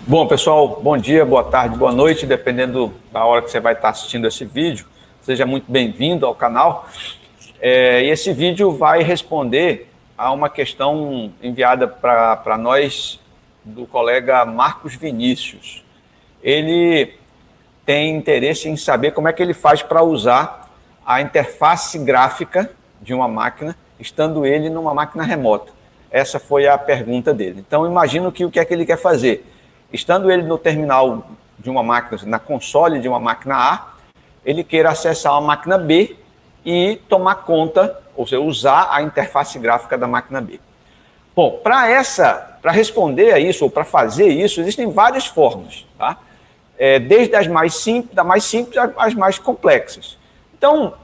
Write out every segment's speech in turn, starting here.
Bom, pessoal, bom dia, boa tarde, boa noite, dependendo da hora que você vai estar assistindo esse vídeo. Seja muito bem-vindo ao canal. E esse vídeo vai responder a uma questão enviada para nós do colega Marcos Vinícius. Ele tem interesse em saber como é que ele faz para usar a interface gráfica de uma máquina, estando ele numa máquina remota. Essa foi a pergunta dele. Então, imagino que o que é que ele quer fazer? Estando ele no terminal de uma máquina, na console de uma máquina A, ele queira acessar uma máquina B e tomar conta, ou seja, usar a interface gráfica da máquina B. Bom, para responder a isso, ou para fazer isso, existem várias formas, tá? Desde as mais simples, às mais complexas. Então,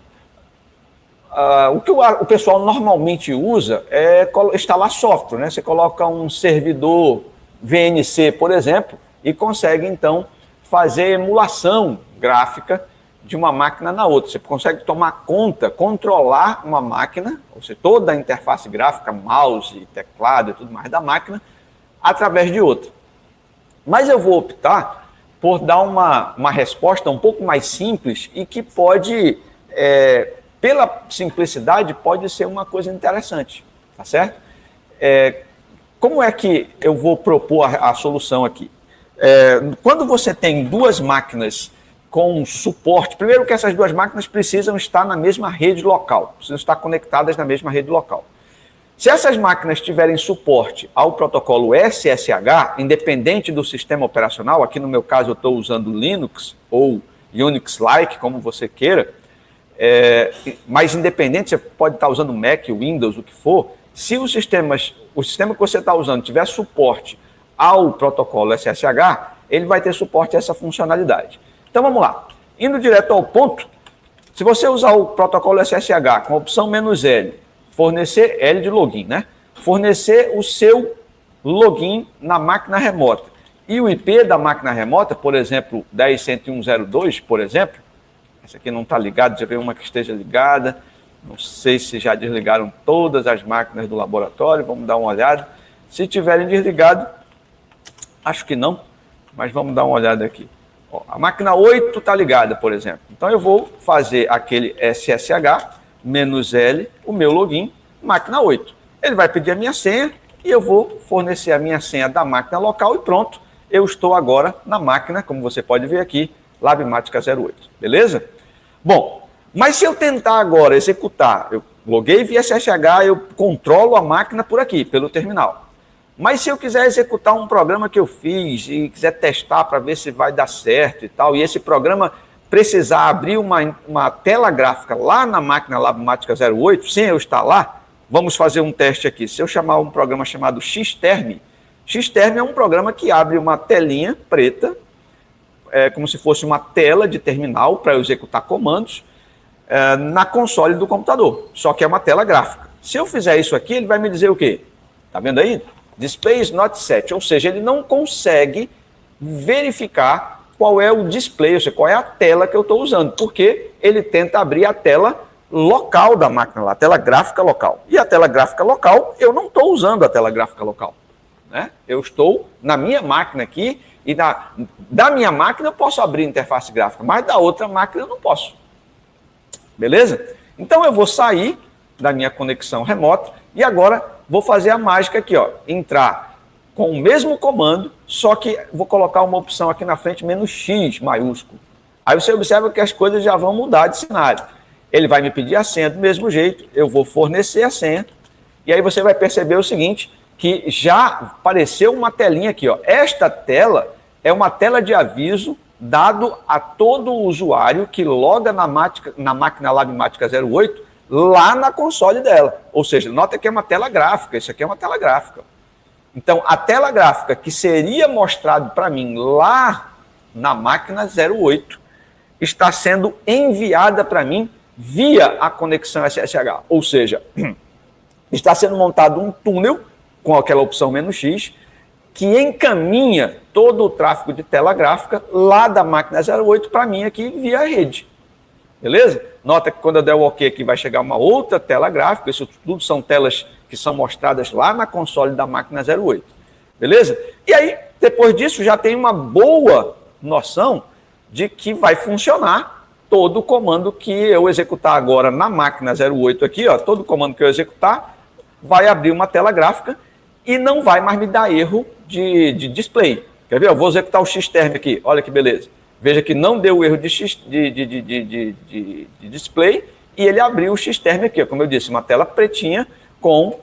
o que o pessoal normalmente usa é instalar software, né? Você coloca um servidor VNC, por exemplo, e consegue, então, fazer emulação gráfica de uma máquina na outra. Você consegue tomar conta, controlar uma máquina, ou seja, toda a interface gráfica, mouse, teclado e tudo mais da máquina, através de outra. Mas eu vou optar por dar uma resposta um pouco mais simples e que pode, pela simplicidade, pode ser uma coisa interessante, tá certo? Como é que eu vou propor a solução aqui? Quando você tem duas máquinas com suporte, primeiro que essas duas máquinas precisam estar na mesma rede local, precisam estar conectadas na mesma rede local. Se essas máquinas tiverem suporte ao protocolo SSH, independente do sistema operacional, aqui no meu caso eu estou usando Linux ou Unix-like, como você queira, mas independente, você pode estar usando Mac, Windows, o que for. Se o sistema que você está usando tiver suporte ao protocolo SSH, ele vai ter suporte a essa funcionalidade. Então vamos lá. Indo direto ao ponto, se você usar o protocolo SSH com a opção "-L", fornecer L de login, né? Fornecer o seu login na máquina remota. E o IP da máquina remota, por exemplo, 10.101.0.2, por exemplo, essa aqui não está ligada, já veio uma que esteja ligada. Não sei se já desligaram todas as máquinas do laboratório, vamos dar uma olhada. Se tiverem desligado, acho que não, mas vamos dar uma olhada aqui. A máquina 8 está ligada, por exemplo. Então eu vou fazer aquele SSH, "-L", o meu login, máquina 8. Ele vai pedir a minha senha e eu vou fornecer a minha senha da máquina local e pronto. Eu estou agora na máquina, como você pode ver aqui, Labmática 08. Beleza? Bom, mas se eu tentar agora executar, eu loguei via SSH, eu controlo a máquina por aqui, pelo terminal. Mas se eu quiser executar um programa que eu fiz e quiser testar para ver se vai dar certo e tal, e esse programa precisar abrir uma tela gráfica lá na máquina Labmática 08, sem eu estar lá, vamos fazer um teste aqui. Se eu chamar um programa chamado Xterm, Xterm é um programa que abre uma telinha preta, como se fosse uma tela de terminal para eu executar comandos, na console do computador, só que é uma tela gráfica. Se eu fizer isso aqui, ele vai me dizer o quê? Tá vendo aí? Display is not set, ou seja, ele não consegue verificar qual é o display, ou seja, qual é a tela que eu estou usando, porque ele tenta abrir a tela local da máquina lá, a tela gráfica local. E a tela gráfica local, eu não estou usando a tela gráfica local, né? Eu estou na minha máquina aqui, e da minha máquina eu posso abrir interface gráfica, mas da outra máquina eu não posso. Beleza? Então eu vou sair da minha conexão remota e agora vou fazer a mágica aqui, ó, entrar com o mesmo comando, só que vou colocar uma opção aqui na frente, "-X", maiúsculo. Aí você observa que as coisas já vão mudar de cenário. Ele vai me pedir a senha do mesmo jeito, eu vou fornecer a senha, e aí você vai perceber o seguinte, que já apareceu uma telinha aqui, ó. Esta tela é uma tela de aviso dado a todo usuário que loga na máquina Labmática 08 lá na console dela. Ou seja, nota que é uma tela gráfica, isso aqui é uma tela gráfica. Então, a tela gráfica que seria mostrado para mim lá na máquina 08 está sendo enviada para mim via a conexão SSH. Ou seja, está sendo montado um túnel com aquela opção "-X, que encaminha todo o tráfego de tela gráfica lá da máquina 08 para mim aqui via rede. Beleza? Nota que quando eu der o OK aqui vai chegar uma outra tela gráfica, isso tudo são telas que são mostradas lá na console da máquina 08. beleza? E aí, depois disso, já tem uma boa noção de que vai funcionar todo o comando que eu executar agora na máquina 08 aqui, ó, todo comando que eu executar vai abrir uma tela gráfica e não vai mais me dar erro de display. Quer ver? Eu vou executar o Xterm aqui, olha que beleza. Veja que não deu erro de display e ele abriu o Xterm aqui, ó, como eu disse, uma tela pretinha com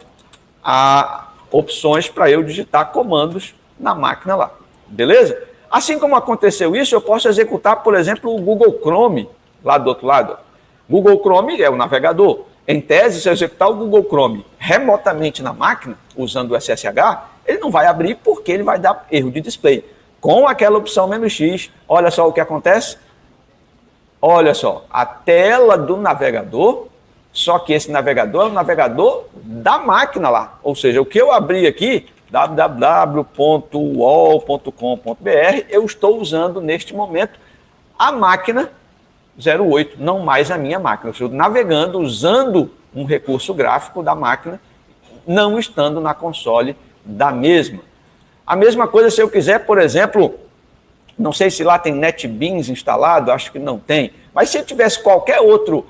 opções para eu digitar comandos na máquina lá, beleza? Assim como aconteceu isso, eu posso executar, por exemplo, o Google Chrome, lá do outro lado. Google Chrome é o navegador. Em tese, se eu executar o Google Chrome remotamente na máquina, usando o SSH, ele não vai abrir porque ele vai dar erro de display. Com aquela opção "-x", olha só o que acontece. Olha só, a tela do navegador, só que esse navegador é o navegador da máquina lá. Ou seja, o que eu abri aqui, www.uol.com.br, eu estou usando neste momento a máquina 08, não mais a minha máquina. Eu estou navegando, usando um recurso gráfico da máquina, não estando na console da mesma. A mesma coisa se eu quiser, por exemplo, não sei se lá tem NetBeans instalado, acho que não tem, mas se eu tivesse qualquer outro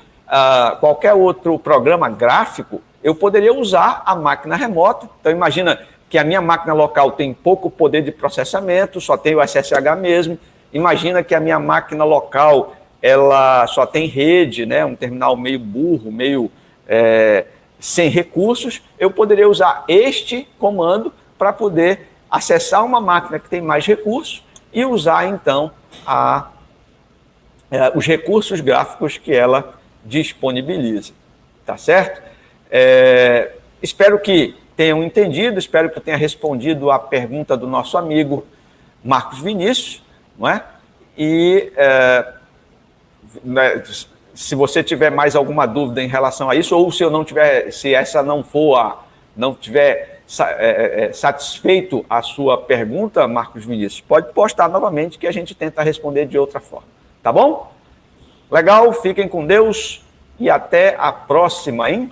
programa gráfico, eu poderia usar a máquina remota. Então imagina que a minha máquina local tem pouco poder de processamento, só tem o SSH mesmo. Imagina que a minha máquina local ela só tem rede, né, um terminal meio burro, meio sem recursos. Eu poderia usar este comando para poder acessar uma máquina que tem mais recursos e usar, então, os recursos gráficos que ela disponibiliza. Tá certo? Espero que tenham entendido, espero que eu tenha respondido a pergunta do nosso amigo Marcos Vinícius, não é? E se você tiver mais alguma dúvida em relação a isso, ou se eu não tiver, se essa não tiver satisfeito a sua pergunta, Marcos Vinícius, pode postar novamente que a gente tenta responder de outra forma. Tá bom? Legal, fiquem com Deus e até a próxima, hein?